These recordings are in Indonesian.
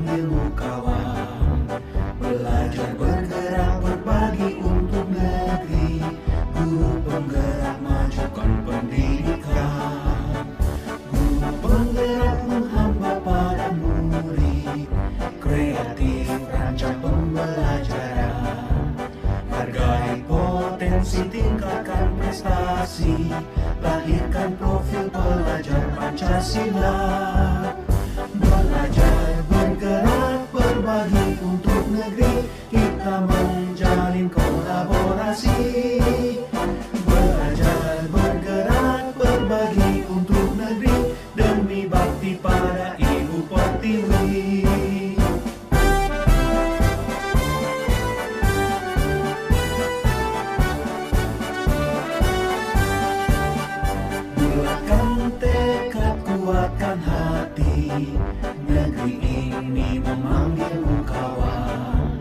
memanggilmu kawan. Belajar bergerak berbagi untuk negeri, guru penggerak majukan pendidikan. Guru penggerak menghamba pada murid, kreatif rancang pembelajaran. Hargai potensi, tingkatkan prestasi, lahirkan profil pelajar Pancasila. Belajar bergerak berbagi untuk negeri, kita menjalin kolaborasi. Belajar bergerak berbagi untuk negeri, demi bakti pada Ibu Pertiwi. Bulatkan tekad, kuatkan hati, negeri ini memanggilmu kawan.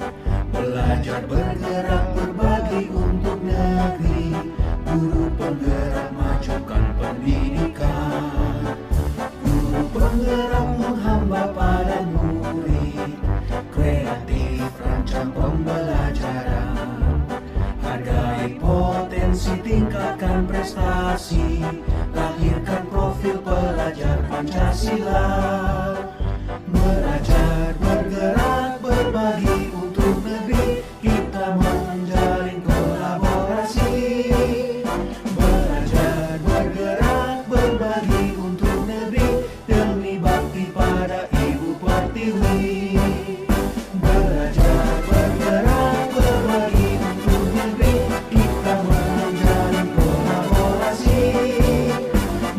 Belajar bergerak berbagi untuk negeri, guru penggerak majukan pendidikan. Guru penggerak menghamba pada murid, kreatif rancang pembelajaran. Hargai potensi, tingkatkan prestasi, lahirkan profil pelajar Pancasila. Belajar bergerak berbagi untuk negeri, kita menjalin kolaborasi. Belajar bergerak berbagi untuk negeri, demi bakti pada Ibu Pertiwi. Belajar bergerak berbagi untuk negeri, kita menjalin kolaborasi.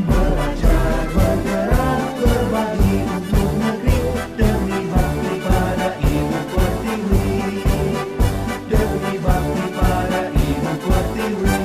Belajar bergerak berbagi untuk negeri, demi bakti pada Ibu Pertiwi. Demi bakti pada Ibu Pertiwi.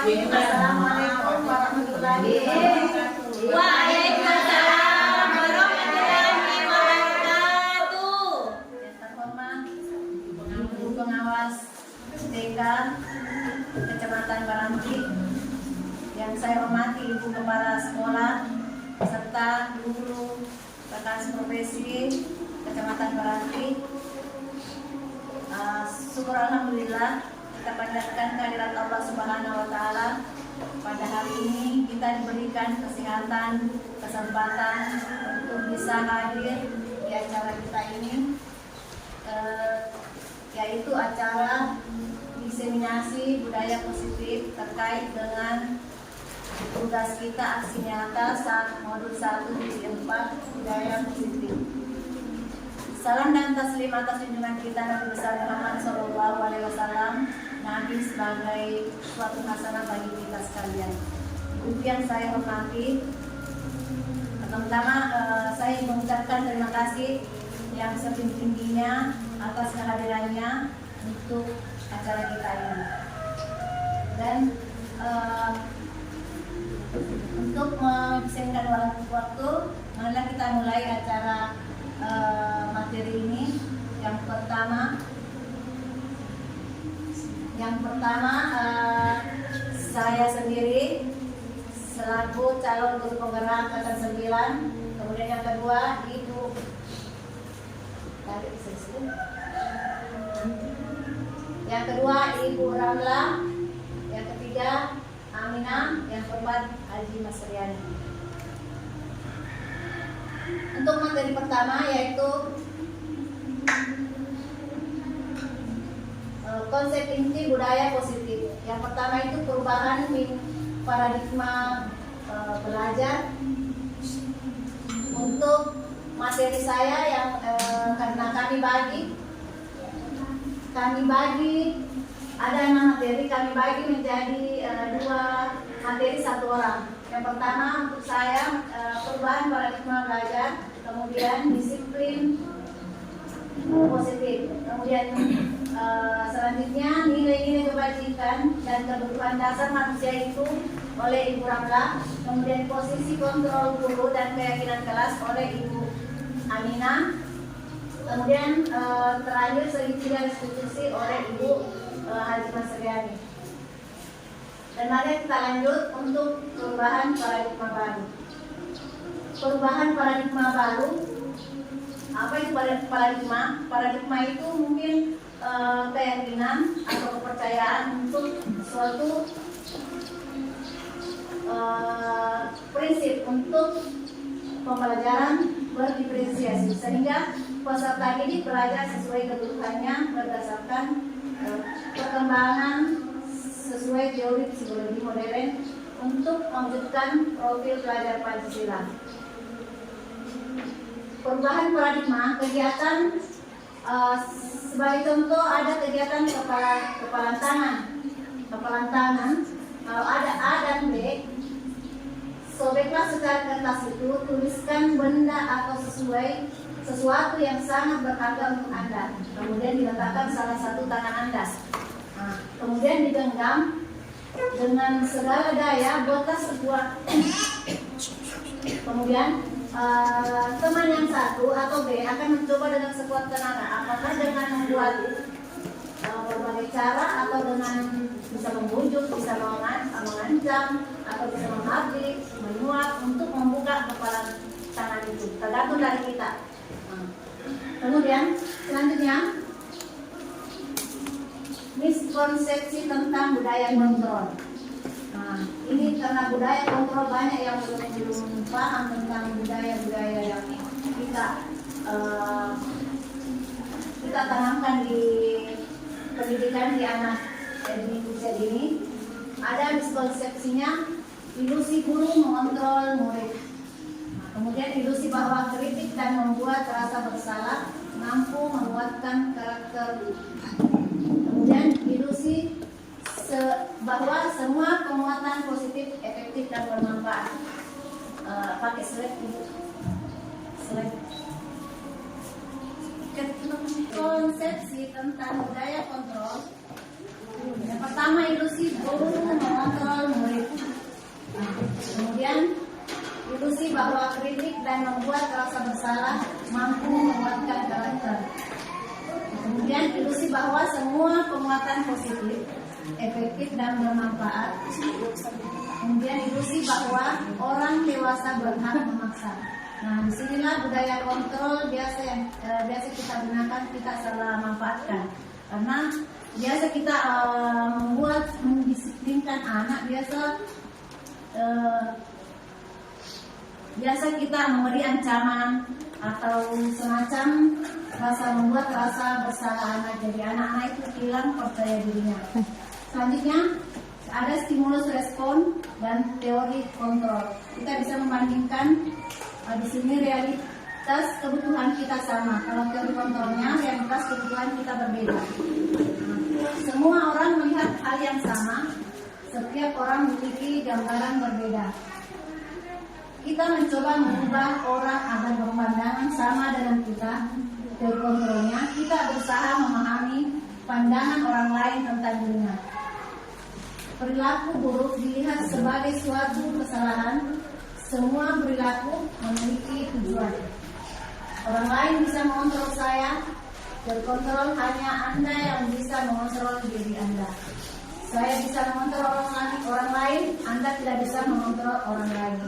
Assalamualaikum warahmatullahi wabarakatuh. Waalaikumsalam warahmatullahi wabarakatuh. Yang terhormat Ibu Pengawas TK Kecamatan Baranti, yang saya hormati Ibu Kepala Sekolah serta guru rekan profesi Kecamatan Baranti, syukur alhamdulillah kita panjatkan kehadirat Allah Subhanahu wa taala. Pada hari ini kita diberikan kesehatan, kesempatan untuk bisa hadir di acara kita ini, yaitu acara diseminasi budaya positif terkait dengan tugas kita aksi nyata saat modul 1 divisi 4 budaya positif. Salam dan taslim atas junjungan kita Nabi besar Muhammad SAW, Nabi sebagai suatu hasanah bagi kita sekalian. Ibu yang saya hormati, pertama-tama saya mengucapkan terima kasih yang setinggi-tingginya atas kehadirannya untuk acara kita ini. Dan untuk menghabiskan waktu, marilah kita mulai acara materi ini. Yang pertama saya sendiri selaku calon guru penggerak angkatan 9. Kemudian yang kedua Ibu Ibu Ramla, yang ketiga Aminah, yang keempat Haji Masriani. Untuk materi pertama yaitu konsep inti budaya positif. Yang pertama itu perubahan paradigma belajar. Untuk materi saya yang karena kami bagi ada 6 materi, kami bagi menjadi 2 materi 1 orang. Yang pertama untuk saya perubahan paradigma belajar, kemudian disiplin positif, kemudian selanjutnya nilai-nilai kebajikan dan kebutuhan dasar manusia itu oleh Ibu Ramla, kemudian posisi kontrol guru dan keyakinan kelas oleh Ibu Aminah, kemudian terakhir segitiga institusi oleh Ibu Haji Masriani. Dan mari kita lanjut untuk perubahan paradigma baru. Perubahan paradigma baru, apa itu paradigma? Paradigma itu mungkin keyakinan atau kepercayaan untuk suatu prinsip untuk pembelajaran berdiferensiasi, sehingga peserta didik belajar sesuai kebutuhannya berdasarkan perkembangan sesuai teori psikologi modern untuk mewujudkan profil pelajar Pancasila. Perubahan paradigma kegiatan sebagai contoh ada kegiatan kepalan tangan. Kalau ada A dan B, sobeklah secara kertas itu, tuliskan benda atau sesuatu yang sangat berharga untuk Anda. Kemudian diletakkan salah satu tangan Anda. Kemudian digenggam dengan segala daya, buatlah sebuah. Kemudian teman yang satu atau B akan mencoba dengan sekuat tenaga, apakah dengan membuat berbagai cara atau dengan bisa membujuk, bisa mengancam, atau bisa menghabis, menyuap untuk membuka kepala tangan itu, tergantung dari kita. Kemudian selanjutnya miskonsepsi tentang budaya kontrol. Ini karena budaya kontrol banyak yang belum paham tentang budaya-budaya yang kita tanamkan di pendidikan di anak di usia dini. Ada miskonsepsinya, ilusi guru mengontrol murid. Kemudian ilusi bahwa kritik dan membuat rasa bersalah mampu menguatkan karakter. Kemudian ilusi bahwa semua penguatan positif, efektif dan bermanfaat. Pakai slide ini. Konsepsi tentang budaya kontrol. Yang pertama ilusi guru mengontrol murid. Kemudian ilusi bahwa kritik dan membuat rasa bersalah mampu menguatkan karakter. Kemudian ilusi bahwa semua penguatan positif, efektif dan bermanfaat. Kemudian ilusi bahwa orang dewasa berhak memaksa. Nah, disinilah budaya kontrol biasa kita gunakan, kita salah manfaatkan. Karena biasa kita mendisiplinkan anak, biasa kita memberi ancaman atau semacam membuat rasa bersalah anak, jadi anak-anak itu hilang percaya dirinya. Selanjutnya ada stimulus respon dan teori kontrol. Kita bisa membandingkan di sini realitas kebutuhan kita sama. Kalau teori kontrolnya, realitas kebutuhan kita berbeda. Semua orang melihat hal yang sama, setiap orang memiliki gambaran berbeda. Kita mencoba mengubah orang agar berpandangan sama dengan kita. Teori kontrolnya, kita berusaha memahami pandangan orang lain tentang dirinya. Perilaku buruk dilihat sebagai suatu kesalahan. Semua perilaku memiliki tujuan. Orang lain bisa mengontrol saya. Terkontrol hanya Anda yang bisa mengontrol diri Anda. Saya bisa mengontrol orang lain, Anda tidak bisa mengontrol orang lain.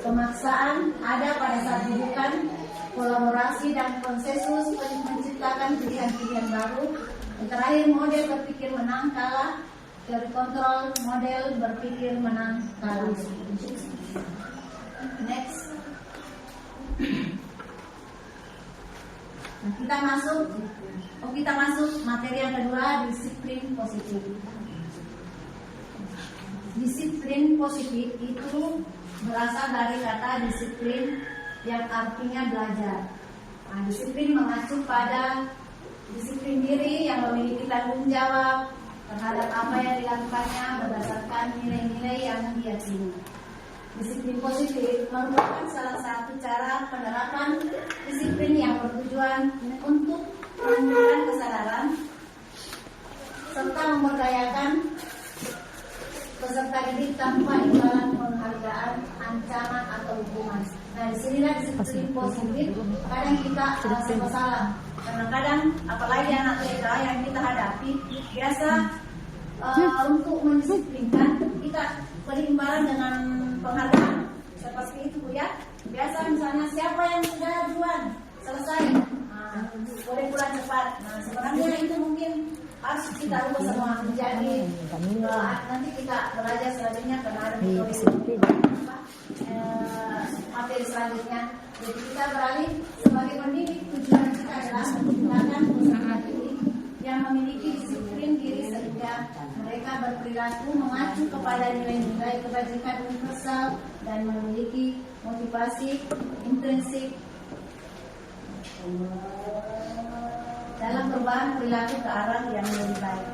Pemaksaan ada pada saat bukan kolaborasi dan konsensus menciptakan pilihan-pilihan baru. Yang terakhir, model berpikir menang kalah. Teori kontrol, model berpikir menang kalah. Next. Nah, kita masuk materi yang kedua, disiplin positif. Disiplin positif itu berasal dari kata disiplin yang artinya belajar. Nah, disiplin mengacu pada disiplin diri yang memiliki tanggung jawab terhadap apa yang dilakukannya berdasarkan nilai-nilai yang diyakini. Disiplin positif merupakan salah satu cara penerapan disiplin yang bertujuan untuk menumbuhkan kesadaran serta memberdayakan peserta didik tanpa imbalan penghargaan, ancaman atau hukuman. Nah, disinilah disiplin positif. Kadang kita serba salah. Kadang-kadang apalagi anak TK yang kita hadapi biasa untuk mendisiplinkan kita beri imbalan dengan penghargaan seperti itu ya. Biasa misalnya siapa yang sudah duluan selesai boleh pulang cepat. Nah, sebenarnya itu mungkin harus kita ubah semua menjadi nanti kita belajar selanjutnya karena ada metode materi selanjutnya. Jadi kita beralih sebagai pendidik, tujuan kita adalah menggunakan peserta didik yang memiliki disiplin diri sehingga mereka berperilaku mengacu kepada nilai-nilai kebajikan universal dan memiliki motivasi intrinsik dalam perubahan perilaku ke arah yang lebih baik.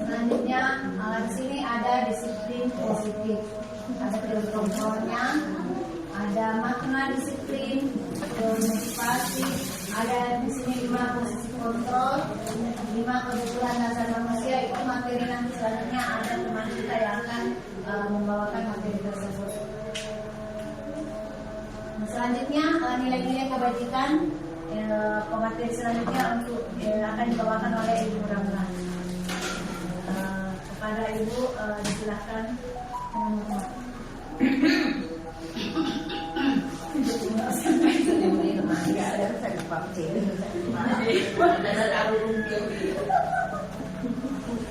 Selanjutnya di sini ada disiplin positif, ada teori kontrolnya, ada makna disiplin, teori motivasi, ada di sini 5 posisi kontrol, 5 kebutuhan dasar manusia. Itu materi nanti selanjutnya ada teman kita yang akan membawakan materi tersebut. Selanjutnya nilai-nilai kebajikan. Pemateri selanjutnya untuk akan dibawakan oleh Ibu Ramlan. Kepada Ibu disilahkan.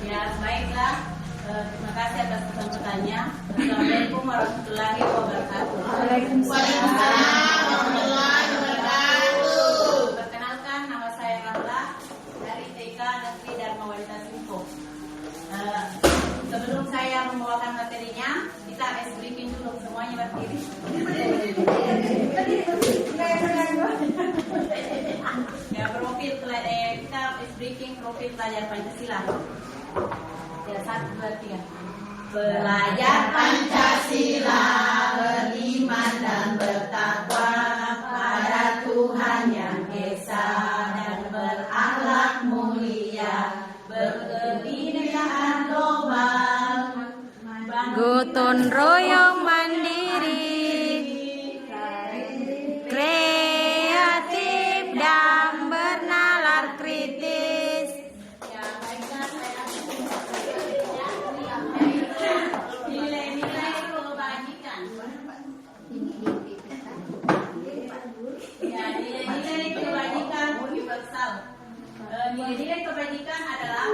Ya, baiklah. Terima kasih atas kesempatannya. Assalamualaikum warahmatullahi wabarakatuh. Waalaikumsalam warahmatullahi wabarakatuh. Perkenalkan, nama saya Ramla dari TK Negeri Dharma Wanita Simpo. Sebelum saya membawakan materinya, kita ice briefing dulu, semuanya berdiri. Ya, profil kita ice briefing profil pelajar Pancasila. Ya, 1, 2, 3. Pelajar Pancasila beriman dan bertakwa pada Tuhan yang Esa dan berakhlak mulia, berkebinekaan global, gotong royong mandiri, kreatif dan bernalar kritis. Ya, baiklah, saya nilai-nilai kebajikan. Ya, nilai-nilai kebajikan universal. Nilai-nilai kebajikan adalah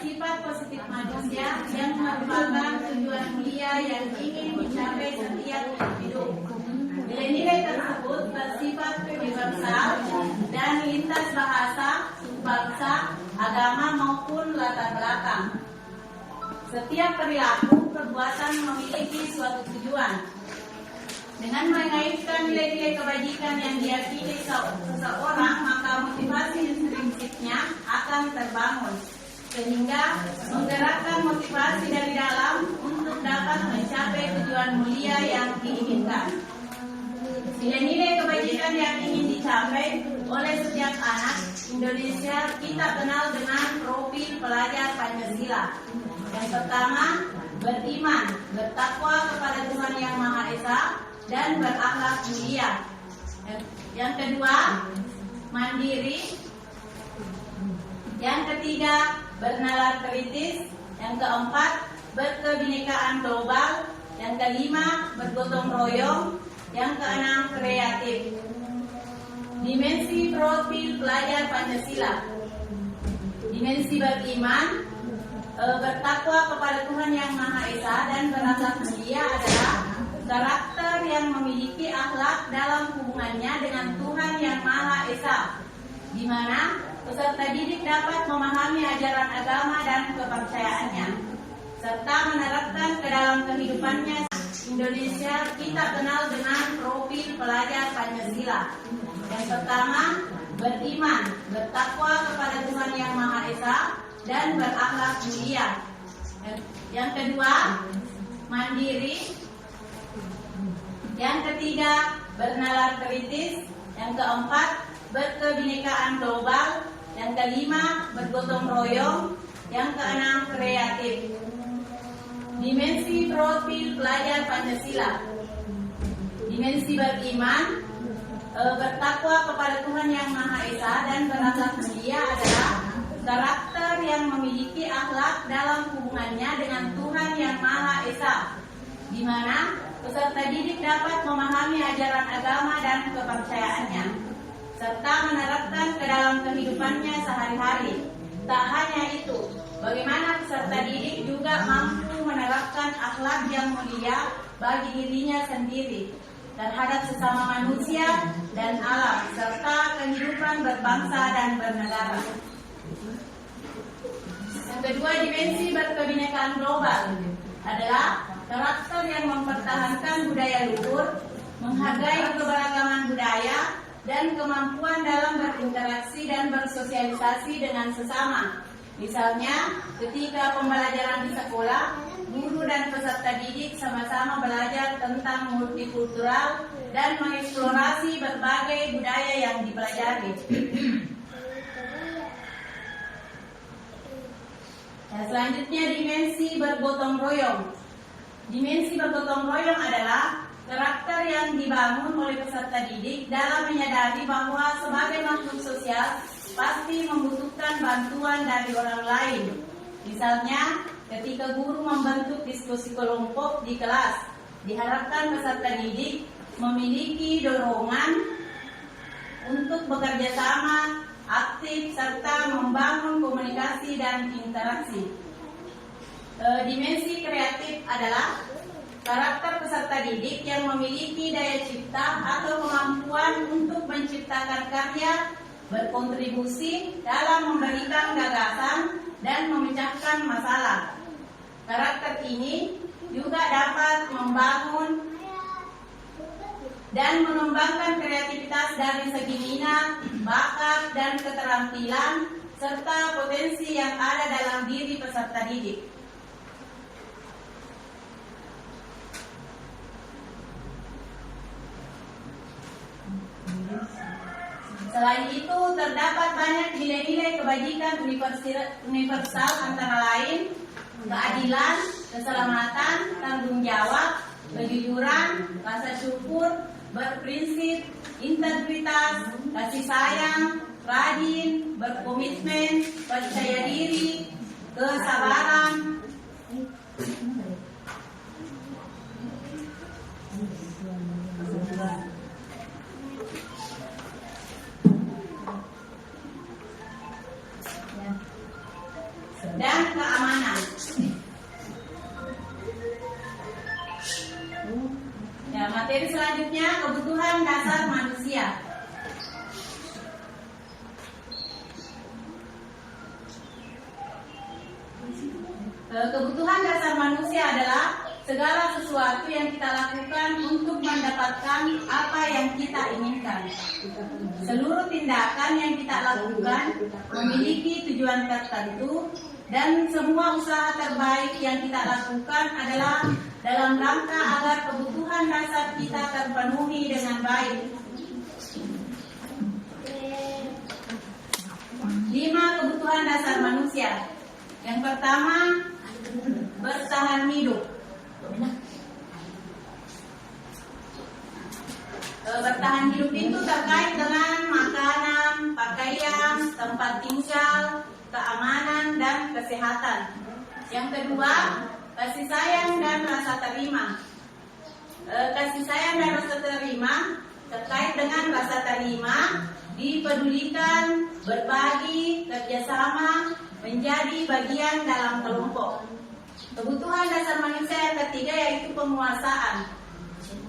sifat positif manusia yang merupakan tujuan mulia yang ingin dicapai setiap individu. Nilai-nilai tersebut bersifat universal dan lintas bahasa, suku bangsa, agama maupun latar belakang. Setiap perilaku perbuatan memiliki suatu tujuan. Dengan mengaitkan nilai-nilai kebajikan yang diyakini seseorang, maka motivasi intrinsipnya akan terbangun, sehingga menggerakkan motivasi dari dalam untuk dapat mencapai tujuan mulia yang diinginkan. Nilai-nilai kebajikan yang ingin dicapai oleh setiap anak Indonesia kita kenal dengan profil pelajar Pancasila. Yang pertama, beriman, bertakwa kepada Tuhan Yang Maha Esa, dan berakhlak mulia. Yang kedua, mandiri. Yang ketiga, bernalar kritis. Yang keempat, berkebinekaan global. Yang kelima, bergotong royong. Yang keenam, kreatif. Dimensi profil pelajar Pancasila. Dimensi beriman, bertakwa kepada Tuhan Yang Maha Esa, dan berakhlak mulia adalah karakter yang memiliki akhlak dalam hubungannya dengan Tuhan Yang Maha Esa, di mana peserta didik dapat memahami ajaran agama dan kepercayaannya, serta menerapkan ke dalam kehidupannya. Indonesia kita kenal dengan profil pelajar Pancasila. Yang pertama, beriman, bertakwa kepada Tuhan Yang Maha Esa, dan berakhlak mulia. Yang kedua, mandiri. Yang ketiga, bernalar kritis. Yang keempat, berkebinekaan global. Yang kelima, bergotong royong. Yang keenam, kreatif. Dimensi profil pelajar Pancasila. Dimensi beriman, bertakwa kepada Tuhan Yang Maha Esa, dan berakhlak mulia adalah karakter yang memiliki akhlak dalam hubungannya dengan Tuhan Yang Maha Esa, di mana peserta didik dapat memahami ajaran agama dan kepercayaannya, serta menerapkan ke dalam kehidupannya sehari-hari. Tak hanya itu, bagaimana peserta didik juga mampu menerapkan akhlak yang mulia bagi dirinya sendiri, terhadap sesama manusia dan alam, serta kehidupan berbangsa dan bernegara. Yang kedua, dimensi berkebinekaan global adalah karakter yang mempertahankan budaya luhur, menghargai keberagaman budaya, dan kemampuan dalam berinteraksi dan bersosialisasi dengan sesama. Misalnya, ketika pembelajaran di sekolah, guru dan peserta didik sama-sama belajar tentang multikultural dan mengeksplorasi berbagai budaya yang dipelajari. Selanjutnya, dimensi bergotong royong. Dimensi bergotong royong adalah karakter yang dibangun oleh peserta didik dalam menyadari bahwa sebagai makhluk sosial pasti membutuhkan bantuan dari orang lain. Misalnya, ketika guru membentuk diskusi kelompok di kelas, diharapkan peserta didik memiliki dorongan untuk bekerja sama, aktif, serta membangun komunikasi dan interaksi. Dimensi kreatif adalah karakter peserta didik yang memiliki daya cipta atau kemampuan untuk menciptakan karya, berkontribusi dalam memberikan gagasan dan memecahkan masalah. Karakter ini juga dapat membangun dan mengembangkan kreativitas dari segi minat, bakat, dan keterampilan, serta potensi yang ada dalam diri peserta didik. Selain itu, terdapat banyak nilai-nilai kebajikan universal antara lain keadilan, keselamatan, tanggung jawab, kejujuran, rasa syukur, berprinsip, integritas, kasih sayang, rajin, berkomitmen, percaya diri, kesabaran. Kebutuhan dasar manusia adalah segala sesuatu yang kita lakukan untuk mendapatkan apa yang kita inginkan. Seluruh tindakan yang kita lakukan memiliki tujuan tertentu, dan semua usaha terbaik yang kita lakukan adalah dalam rangka agar kebutuhan dasar kita terpenuhi dengan baik. 5 kebutuhan dasar manusia. Yang pertama, bertahan hidup. Bertahan hidup itu terkait dengan makanan, pakaian, tempat tinggal, keamanan, dan kesehatan. Yang kedua, kasih sayang dan rasa terima. Kasih sayang dan rasa terima terkait dengan rasa terima, dipedulikan, berbagi, kerjasama, menjadi bagian dalam kelompok. Kebutuhan dasar manusia yang ketiga yaitu penguasaan,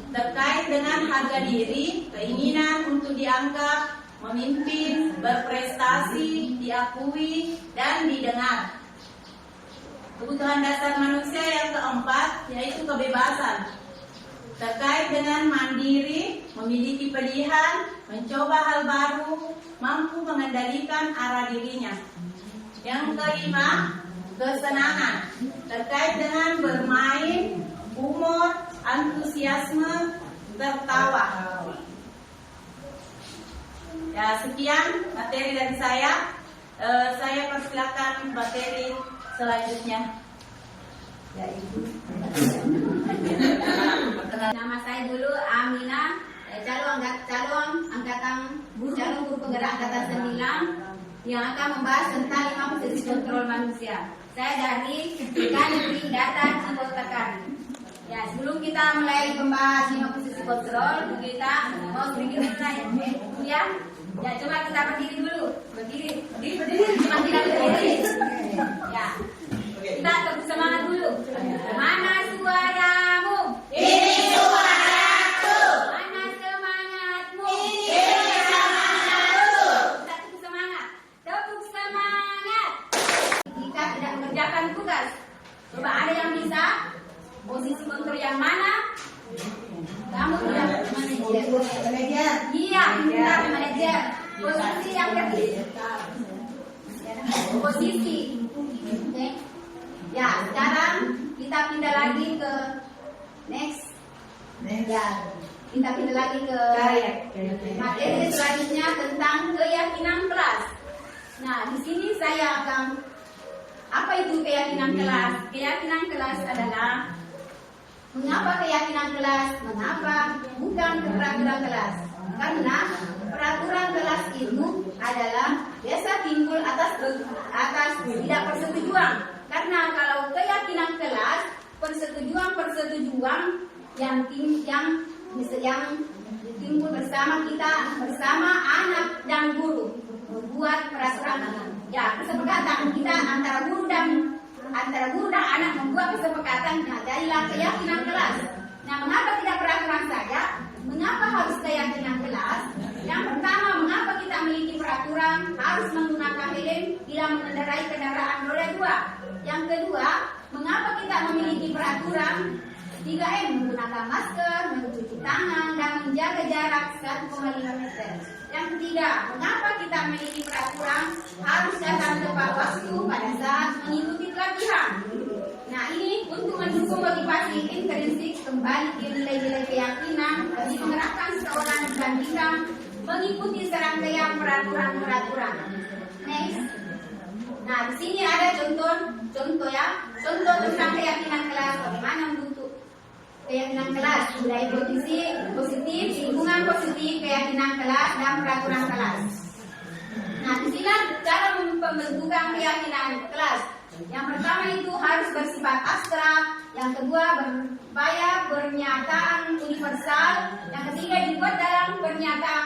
terkait dengan harga diri, keinginan untuk dianggap, memimpin, berprestasi, diakui, dan didengar. Kebutuhan dasar manusia yang keempat yaitu kebebasan, terkait dengan mandiri, memiliki pilihan, mencoba hal baru, mampu mengendalikan arah dirinya. Yang kelima, kesenangan, terkait dengan bermain, humor, antusiasme, tertawa. Ya, sekian materi dari saya. Saya persilakan materi selanjutnya. Ya, Ibu. Nama saya dulu Amina, calon guru penggerak angkatan 9 yang akan membahas tentang 5 posisi kontrol manusia. Saya dari Dekan Negeri Data Cibotakan. Ya, sebelum kita mulai membahas 5 posisi kontrol, kita mau sedikit bertanya. Kemudian, ya coba kita berdiri dulu. Berdiri. Cuma tidak berdiri. Ya. Kita tetap semangat dulu. Mana suaramu? Ini suaraku. Mana semangatmu? Ini semangatku. Kita tepuk semangat. Tepuk semangat. Kita tidak mengerjakan tugas. Coba ada yang bisa? Posisi kontrol yang mana? Kamu tidak manajer. Iya, kita manajer. Posisi yang ketiga. Posisi. Oke. Ya, sekarang kita pindah lagi ke next. Ya, kita pindah lagi ke materi selanjutnya tentang keyakinan kelas. Nah, di sini saya akan apa itu keyakinan kelas? Keyakinan kelas adalah mengapa keyakinan kelas? Mengapa bukan peraturan kelas? Karena peraturan kelas itu adalah biasa timbul atas tidak persetujuan. Karena kalau keyakinan kelas, persetujuan yang timbul bersama anak dan guru membuat peraturan. Ya, kesepakatan kita antara guru dan anak membuat kesepakatan. Nah, jadilah keyakinan kelas. Nah, mengapa tidak peraturan saja? Mengapa harus keyakinan kelas? Yang pertama, mengapa kita memiliki peraturan harus menggunakan helm bila mengendarai kendaraan roda 2? Yang kedua, mengapa kita memiliki peraturan 3M, menggunakan masker, mencuci tangan, dan menjaga jarak 1,5 meter? Yang ketiga, mengapa kita memiliki peraturan harus datang tepat waktu pada saat mengikuti pelatihan? Nah, ini untuk mendukung motivasi intrinsik kembali ke nilai-nilai keyakinan bagi menggerakkan seseorang dan kita mengikuti serangkaian peraturan-peraturan. Next. Nah, di sini ada contoh tentang keyakinan kelas. Bagaimana membentuk keyakinan kelas? Budaya positif, lingkungan positif, keyakinan kelas, dan peraturan kelas. Nah, di sini cara pembentukan keyakinan kelas. Yang pertama itu harus bersifat abstrak. Yang kedua berupaya pernyataan universal. Yang ketiga dibuat dalam pernyataan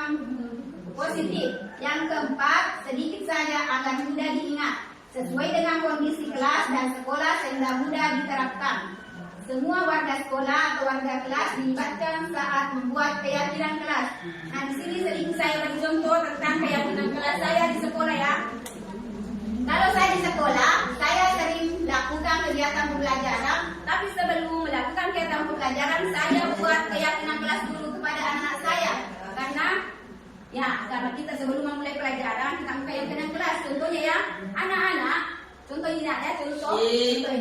positif. Yang keempat sedikit saja agar mudah diingat, sesuai dengan kondisi kelas dan sekolah sehingga mudah diterapkan. Semua warga sekolah atau warga kelas dilibatkan saat membuat keyakinan kelas. Nah, di sini sedikit saya beri contoh tentang keyakinan kelas saya di sekolah ya. Kalau saya di sekolah, saya sering lakukan kegiatan sebelum memulai pelajaran kita menyampaikan kelas. Contohnya ya, anak-anak, contohnya ada contoh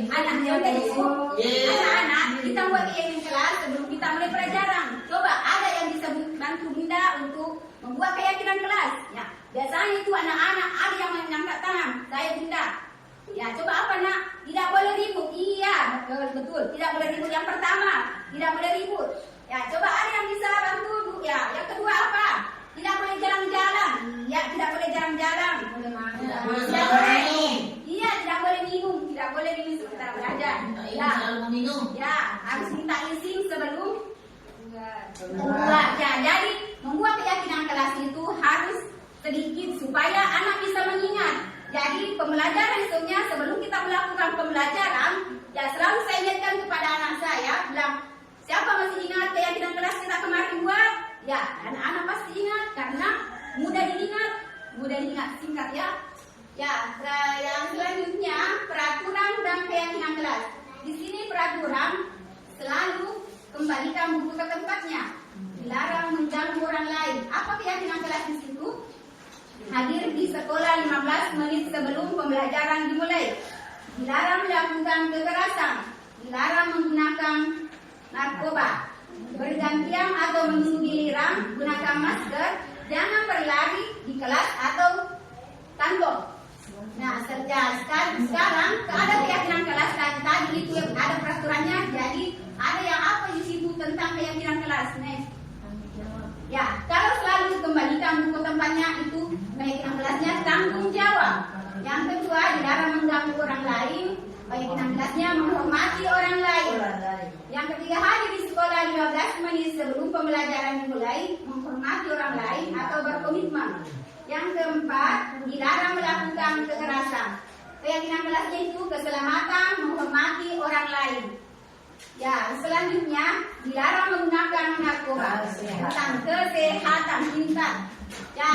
anak yang itu, anak-anak kita buat keyakinan kelas sebelum kita mulai pelajaran. Coba ada yang bisa bantu Bunda untuk membuat keyakinan kelas. Ya, biasanya itu anak-anak ada yang mengangkat tangan. Saya Bunda. Ya, coba apa nak? Tidak boleh ribut. Iya, betul. Tidak boleh ribut. Yang pertama, tidak boleh ribut. Ya, coba ada yang bisa bantu Bu. Ya, yang kedua apa? Tidak boleh jalan-jalan. Ya, tidak boleh jalan-jalan. Tidak boleh. Iya, tidak boleh minum. Tidak boleh minum sebentar belajar. Ya, ya, harus minta izin sebelum membuat. Ya, jadi membuat keyakinan kelas itu harus sedikit supaya anak bisa mengingat. Jadi pembelajaran esoknya sebelum kita melakukan pembelajaran, ya selalu saya ingatkan kepada anak saya, bilang, siapa masih ingat keyakinan kelas kita kemarin buat? Ya, anak-anak pasti ingat karena mudah diingat, singkat ya. Ya, yang selanjutnya peraturan dan keyakinan kelas. Di sini peraturan selalu kembalikan buku ke tempatnya, dilarang mengganggu orang lain. Apa keyakinan kelas di situ? Hadir di sekolah 15 menit sebelum pembelajaran dimulai. Dilarang melakukan kekerasan. Dilarang menggunakan narkoba. Bergantian atau menunggu giliran, gunakan masker. Jangan berlari di kelas atau kantor. Nah, sekarang ada keyakinan kelas tadi itu yang ada peraturannya. Jadi ada yang apa di situ tentang keyakinan kelas. Ya, kalau selalu kembalikan buku tempatnya itu keyakinan kelasnya tanggung jawab. Yang kedua, dilarang mengganggu orang lain. Keyakinan kelasnya menghormati orang lain. Yang ketiga, hadir di sekolah 15 menit sebelum pembelajaran dimulai, menghormati orang lain atau berkomitmen. Yang keempat, dilarang melakukan kekerasan. Keyakinan kelasnya itu keselamatan, menghormati orang lain. Ya, selanjutnya dilarang menggunakan narkoba. Tentang kesehatan tingkat. Ya,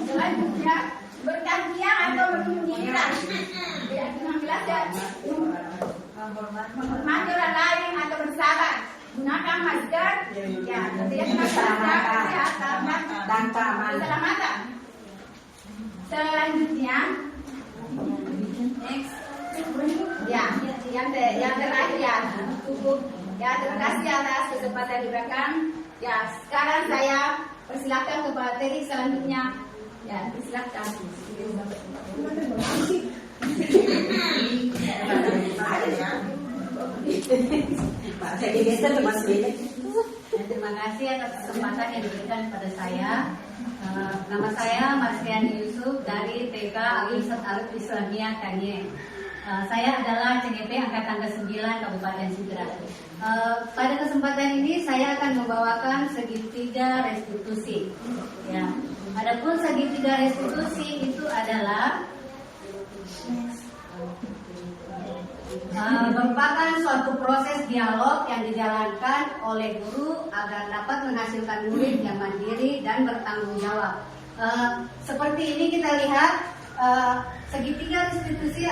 selanjutnya bergantian atau menunggu giliran. Keyakinan kelas ya, menghormati orang lain atau bersabar. Gunakan masker. Ya, keyakinan kelas kesehatan dan keselamatan. Selanjutnya, next. Ya, yang terakhir ya, cukup. Ya, terima kasih atas kesempatan diberikan. Ya, sekarang saya persilakan ke materi selanjutnya. Ya, silakan. Terima kasih atas kesempatan yang diberikan kepada saya. Nama saya Marsiani Yusuf dari TK Al-Irsyad Al-Islamiyah Kanye. Saya adalah CGP Angkatan ke-9 Kabupaten Sidrap. Pada kesempatan ini saya akan membawakan segitiga restitusi. Ya, adapun segitiga restitusi itu adalah merupakan suatu proses dialog yang dijalankan oleh guru agar dapat menghasilkan murid yang mandiri dan bertanggung jawab. Seperti ini kita lihat segitiga restitusi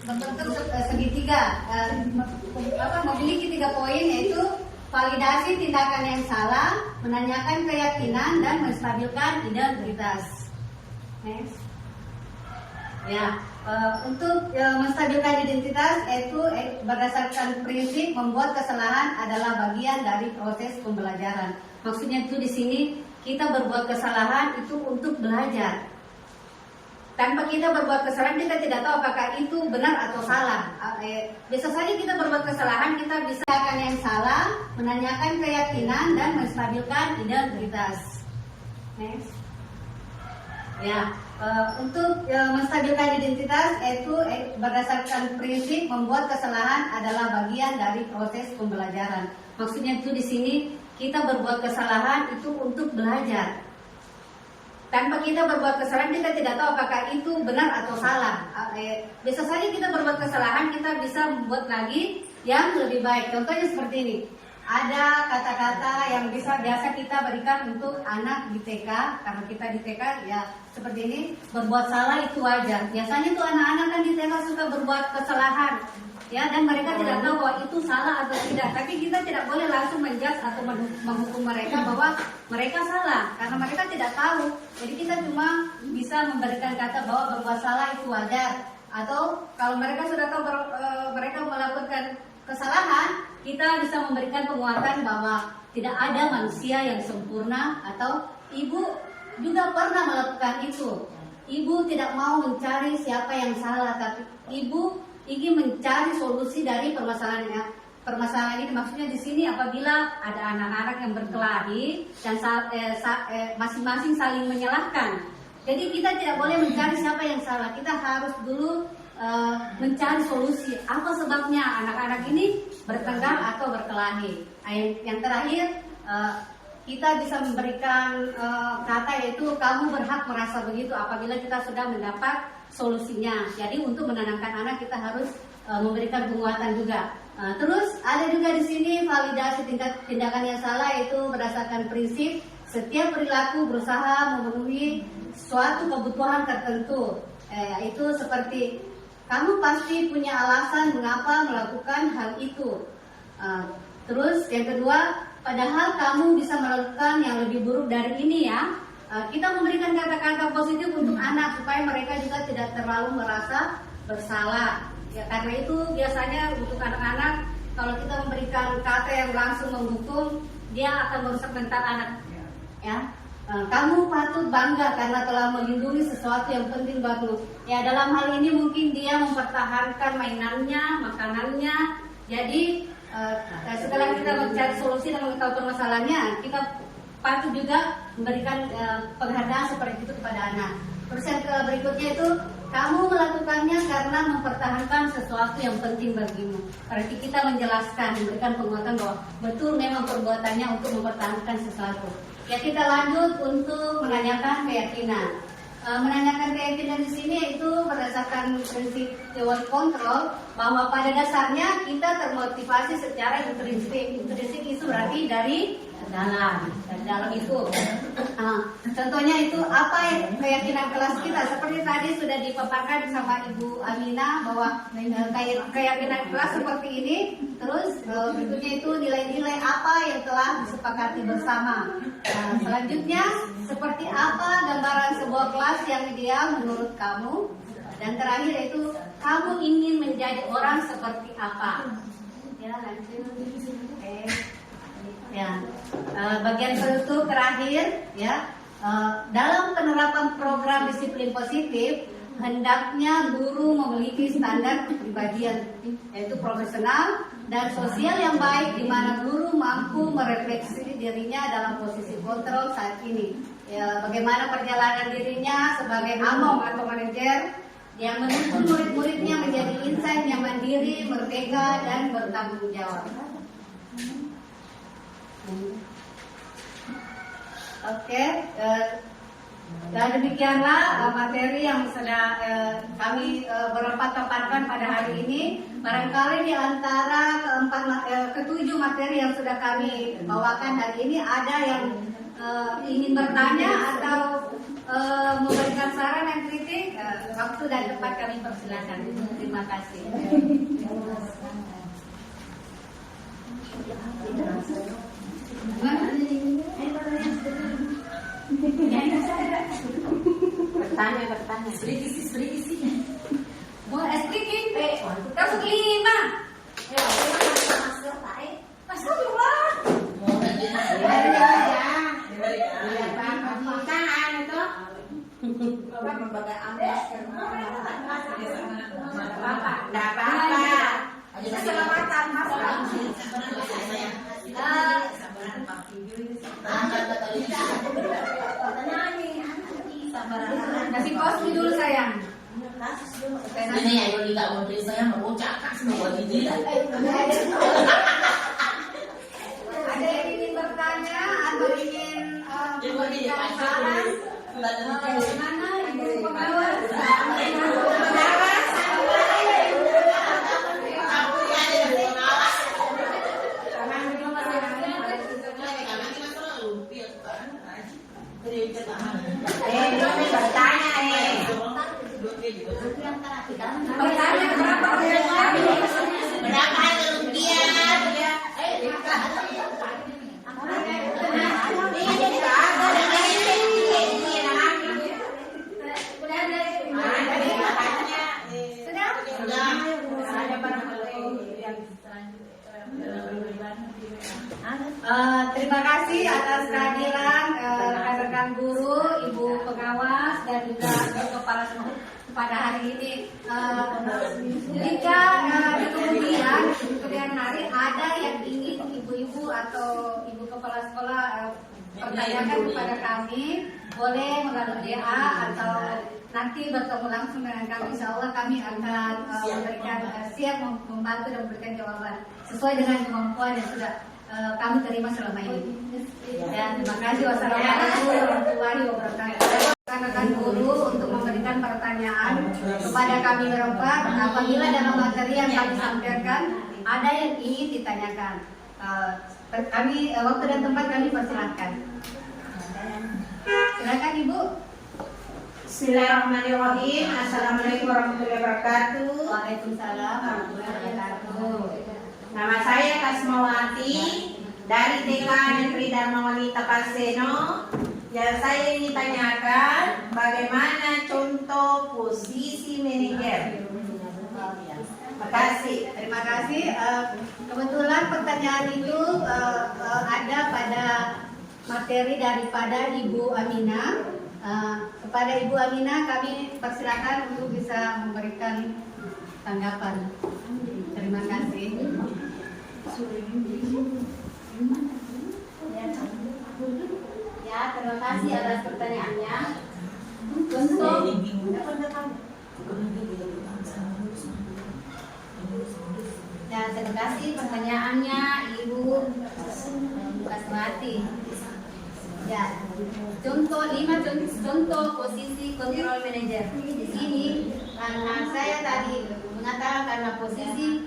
berbentuk segitiga, memiliki 3 poin, yaitu validasi tindakan yang salah, menanyakan keyakinan, dan menstabilkan integritas. Next. Ya, untuk menstabilkan identitas yaitu berdasarkan prinsip membuat kesalahan adalah bagian dari proses pembelajaran. Maksudnya itu di sini kita berbuat kesalahan itu untuk belajar. Tanpa kita berbuat kesalahan, kita tidak tahu apakah itu benar atau salah. Bisa saja kita berbuat kesalahan, kita bisa akan yang salah, menanyakan keyakinan, dan menstabilkan integritas. Next. Ya, untuk menstabilkan identitas yaitu berdasarkan prinsip membuat kesalahan adalah bagian dari proses pembelajaran. Maksudnya itu di sini kita berbuat kesalahan itu untuk belajar. Tanpa kita berbuat kesalahan, kita tidak tahu apakah itu benar atau salah. Bisa saja kita berbuat kesalahan, kita bisa membuat lagi yang lebih baik. Contohnya seperti ini. Ada kata-kata yang biasa kita berikan untuk anak di TK. Karena kita di TK ya seperti ini. Berbuat salah itu wajar. Biasanya tuh anak-anak kan di TK suka berbuat kesalahan. ya, dan mereka tidak tahu bahwa itu salah atau tidak. Tapi kita tidak boleh langsung menjudge atau menghukum mereka bahwa mereka salah, karena mereka tidak tahu. Jadi kita cuma bisa memberikan kata bahwa berbuat salah itu wajar, atau kalau mereka sudah tahu mereka melakukan kesalahan, kita bisa memberikan penguatan bahwa tidak ada manusia yang sempurna, atau ibu juga pernah melakukan itu. Ibu tidak mau mencari siapa yang salah, tapi ibu ingin mencari solusi dari permasalahan ini. Maksudnya di sini apabila ada anak-anak yang berkelahi dan masing-masing saling menyalahkan. Jadi kita tidak boleh mencari siapa yang salah. Kita harus dulu mencari solusi. Apa sebabnya anak-anak ini bertengkar atau berkelahi? Yang terakhir, kita bisa memberikan kata yaitu kamu berhak merasa begitu apabila kita sudah mendapat solusinya. Jadi untuk menenangkan anak kita harus memberikan penguatan juga. Terus ada juga di sini validasi tindakan yang salah, yaitu berdasarkan prinsip setiap perilaku berusaha memenuhi suatu kebutuhan tertentu. Itu seperti kamu pasti punya alasan mengapa melakukan hal itu. Terus yang kedua, padahal kamu bisa melakukan yang lebih buruk dari ini ya. Kita memberikan kata-kata positif untuk anak supaya mereka juga tidak terlalu merasa bersalah. Ya, karena itu biasanya untuk anak-anak kalau kita memberikan kata yang langsung menghukum, dia akan merusak mental anak. Ya, kamu patut bangga karena telah melindungi sesuatu yang penting bagimu. Ya, dalam hal ini mungkin dia mempertahankan mainannya, makanannya. Jadi setelah kita mencari solusi dan mengetahui permasalahannya, kita patut juga memberikan penghargaan seperti itu kepada anak. Terus yang berikutnya itu, kamu melakukannya karena mempertahankan sesuatu yang penting bagimu. Berarti kita menjelaskan, memberikan penguatan bahwa betul memang perbuatannya untuk mempertahankan sesuatu. Ya, kita lanjut untuk menanyakan keyakinan. Menanyakan keyakinan di sini itu berdasarkan prinsip teori kontrol, bahwa pada dasarnya kita termotivasi secara intrinsik. Intrinsik itu berarti dari dalam itu. Contohnya itu apa keyakinan kelas kita, seperti tadi sudah dipaparkan sama Ibu Amina bahwa keyakinan kelas seperti ini. Terus berikutnya itu nilai-nilai apa yang telah disepakati bersama. Selanjutnya seperti apa gambaran sebuah kelas yang ideal menurut kamu. Dan terakhir itu kamu ingin menjadi orang seperti apa. Ya, lanjut. Ya, bagian penutup terakhir ya, dalam penerapan program disiplin positif hendaknya guru memiliki standar kepribadian yaitu profesional dan sosial yang baik, di mana guru mampu merefleksi dirinya dalam posisi kontrol saat ini. Ya, bagaimana perjalanan dirinya sebagai among atau manajer yang menuntun murid-muridnya menjadi insan yang mandiri, merdeka dan bertanggung jawab. Oke, dan demikianlah materi yang sudah kami berempat paparkan pada hari ini. Barangkali di antara ketujuh materi yang sudah kami bawakan hari ini ada yang ingin bertanya atau memberikan saran dan kritik, waktu dan tempat kami persilakan. Terima kasih. Bertanya. Sedikit sih. Mau sedikit. Masuk 5. Ya, masuk 2. Mau kasih posisi dulu sayang. Ini ya Yoli gak mau beli saya mau cakap semua di dia. Ada yang ingin bertanya atau ingin memberikan saran? Bagaimana ibu pengawas? Bertanya berapa? Terima kasih atas kehadiran rekan-rekan guru, ibu pengawas dan juga kepala sekolah pada hari ini. Jika di kemudian hari ada yang ingin ibu-ibu atau ibu kepala sekolah pertanyakan kepada kami, boleh melalui DA atau nanti bertemu langsung dengan kami. Insya Allah kami akan memberikan siap membantu dan memberikan jawaban sesuai dengan kemampuan yang sudah kami terima selama ini. Dan terima kasih. Wassalamualaikum warahmatullahi wabarakatuh. Rekan-rekan guru untuk memberikan pertanyaan kepada kami berempat. Apabila dalam materi yang kami sampaikan ada yang ingin ditanyakan, kami waktu dan tempat kami persilahkan. Silakan Ibu. Bismillahirrahmanirrahim. Assalamualaikum warahmatullahi wabarakatuh. Waalaikumsalam warahmatullahi wabarakatuh. Nama saya Kasmawati dari TK Negeri Dharmawali Tapaseno. Yang saya ingin tanyakan, bagaimana contoh posisi manajer? Terima kasih. Terima kasih. Kebetulan pertanyaan itu ada pada materi daripada Ibu Aminah. Kepada Ibu Aminah kami persilakan untuk bisa memberikan tanggapan. Terima kasih. Ya, terima kasih atas pertanyaannya. Untuk ya, terima kasih pertanyaannya Ibu Kasmati. Ya, contoh 5 contoh posisi control manager. Di sini karena saya tadi mengatakan karena posisi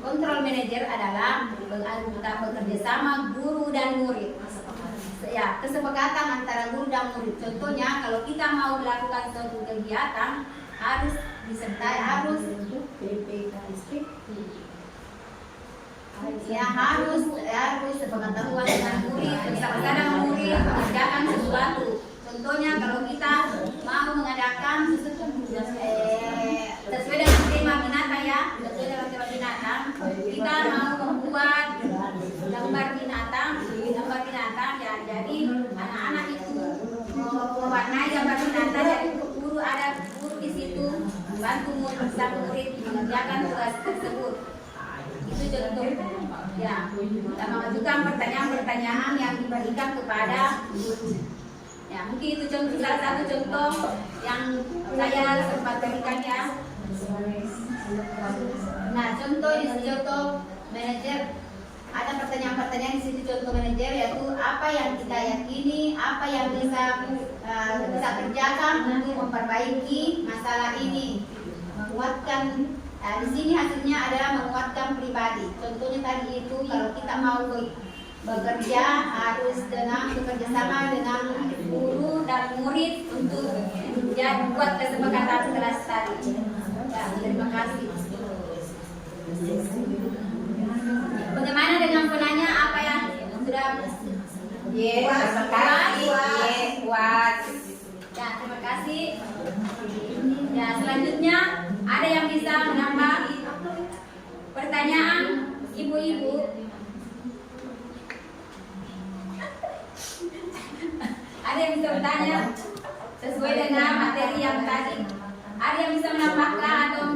control manager adalah bekerja sama guru dan murid. Ya, kesepakatan antara guru dan murid. Contohnya kalau kita mau melakukan suatu kegiatan harus disertai harus sepengetahuan dengan murid, bersama-sama murid mengerjakan sesuatu. Contohnya kalau kita mau mengadakan sesuai dengan tema binatang ya, sesuai dengan tema binatang, kita mau membuat gambar binatang ya. Jadi anak-anak itu mewarnai gambar binatang. Jadi guru ada guru di situ membantu murid bersama murid mengerjakan tugas tersebut. Itu contoh ya. Kita mengajukan pertanyaan-pertanyaan yang diberikan kepada guru. Ya, mungkin itu contoh salah satu contoh yang saya sempat berikan ya. Nah, contoh di sini contoh manajer. Ada pertanyaan-pertanyaan di situ contoh manajer, yaitu apa yang kita yakini, apa yang bisa kerjakan untuk memperbaiki masalah ini, menguatkan. Di sini hasilnya adalah menguatkan pribadi. Contohnya tadi itu kalau kita mau bekerja harus dengan bekerjasama dengan guru dan murid untuk membuat kesepakatan kelas tadi. Ya, terima kasih. Bagaimana dengan penanya apa yang sudah? Terima kasih. Ya, terima kasih. Ya, selanjutnya ada yang bisa menambah pertanyaan ibu-ibu? Ada yang bisa bertanya sesuai dengan materi yang tadi? Ada yang bisa menambahkan atau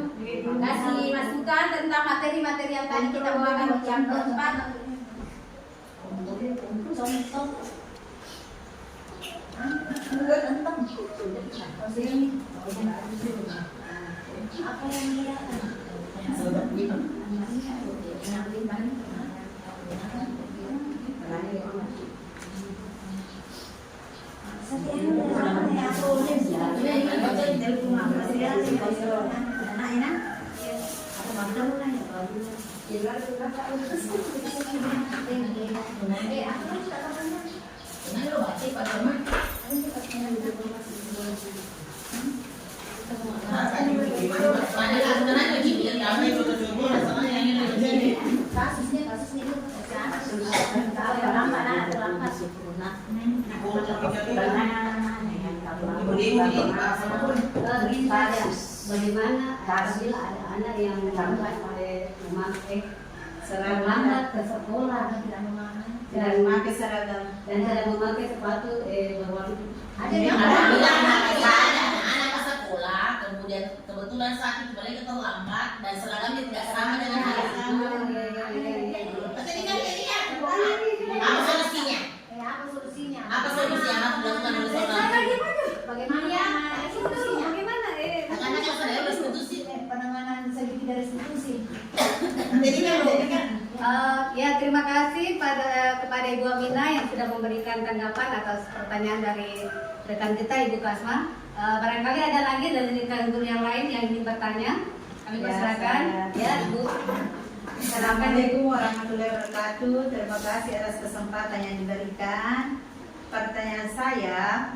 kasih masukan tentang materi-materi yang tadi kita bawakan di jam keempat? apa yang dia bagaimana apabila ada anak yang lambat memakai terlambat ke sekolah tidak memakai seragam dan tidak memakai sepatu berwarna. ada Ada yang bilang anak ke sekolah, kemudian kebetulan sakit balik terlambat dan seragamnya tidak sama dengan hari sama. Berarti kan dia apa solusinya? apa solusinya? Apa solusinya? Apa dilakukan oleh seorang? Bagaimana solusinya? Bagaimana? Karena kan sudah restitusi. Penanganan segitiga restitusi. Jadi kan Ya, terima kasih kepada Ibu Amina yang sudah memberikan tanggapan atas pertanyaan dari rekan kita Ibu Kasma. Barangkali ada lagi dari rekan guru yang lain yang ingin bertanya. Kami persilakan. Ya, Ibu. Assalamualaikum warahmatullahi wabarakatuh. Terima kasih atas kesempatan yang diberikan. Pertanyaan saya,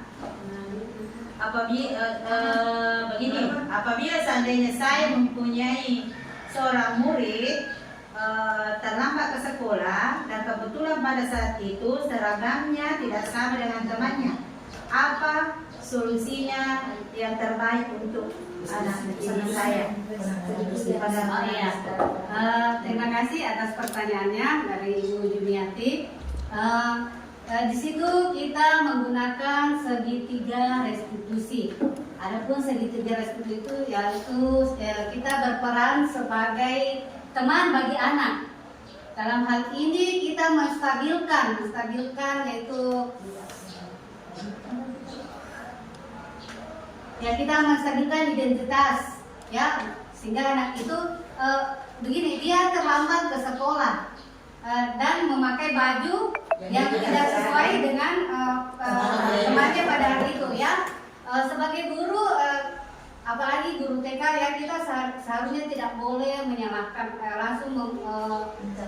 apabila seandainya saya mempunyai seorang murid terlambat ke sekolah dan kebetulan pada saat itu seragamnya tidak sama dengan temannya, apa solusinya yang terbaik untuk anak saya? Terima kasih atas pertanyaannya dari Ibu Jumiati. Di situ kita menggunakan segitiga restitusi. Adapun segitiga restitusi itu yaitu kita berperan sebagai teman bagi anak. Dalam hal ini kita menstabilkan yaitu kita menstabilkan identitas ya, sehingga anak itu begini, dia terlambat ke sekolah dan memakai baju yang tidak sesuai dengan temannya pada hari itu ya. Sebagai guru, apalagi guru TK ya, kita seharusnya tidak boleh menyalahkan, langsung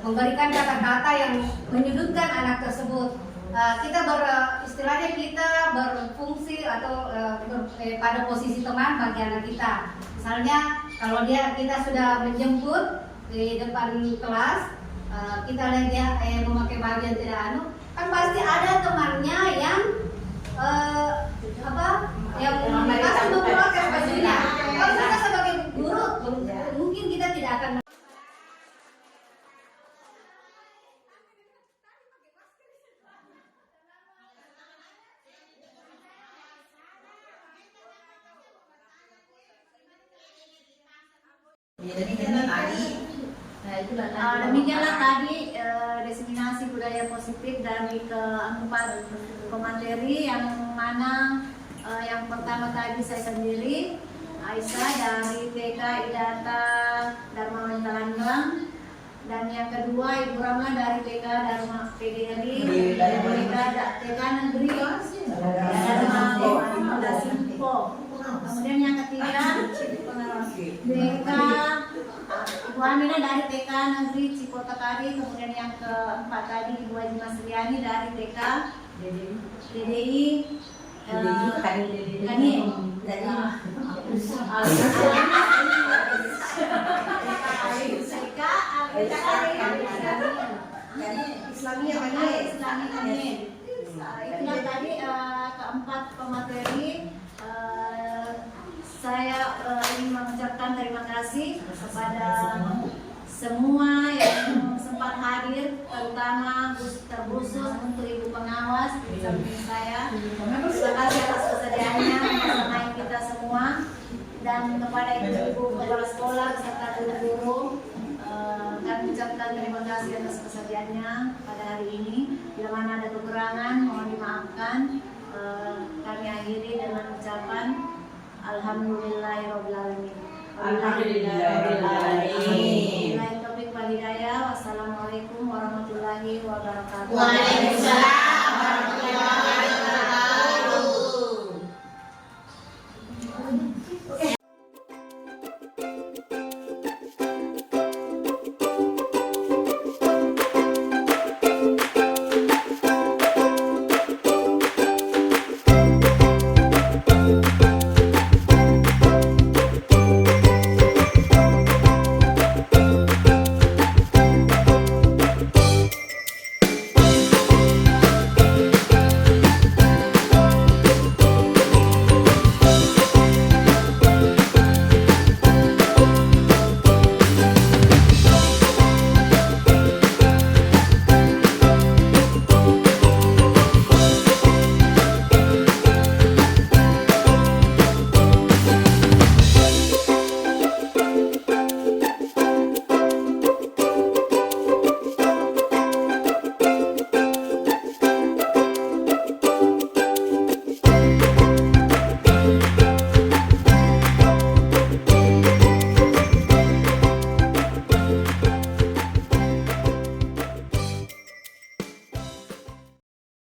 memberikan kata-kata yang menyudutkan anak tersebut. Kita istilahnya kita berfungsi atau pada posisi teman bagi anak kita. Misalnya kalau kita sudah menjemput di depan kelas, kita lihat dia memakai baju yang tidak kan pasti ada temannya yang masih memakai bajunya. Kalau kita sebagai guru, mungkin kita tidak akan. Demikianlah tadi diseminasi budaya positif dari keempat pemateri, yang mana yang pertama tadi saya sendiri Aisyah dari TK Idata Dharma Langgang, dan yang kedua Ibu Ramla dari TK Dharma PDRI, TK Negeri Dharma Simpo. Kemudian yang ketiga TK Ibu Amina dari TK Negeri Cipotakari. Kemudian yang keempat tadi Ibu Haji Masriani dari TK DDI Kani. Itulah tadi keempat pemateri. Saya ingin mengucapkan terima kasih kepada semua yang sempat hadir, terutama terkhusus untuk Ibu Pengawas di samping saya. Terima kasih atas kesediaannya bersama kita semua, dan kepada ibu-ibu kepala sekolah beserta guru-guru, kami ucapkan terima kasih atas kesediaannya pada hari ini. Bila mana ada kekurangan mohon dimaafkan. Kami akhiri dengan ucapan Alhamdulillahirobbilalamin. Wassalamualaikum warahmatullahi wabarakatuh. Waalaikumsalam.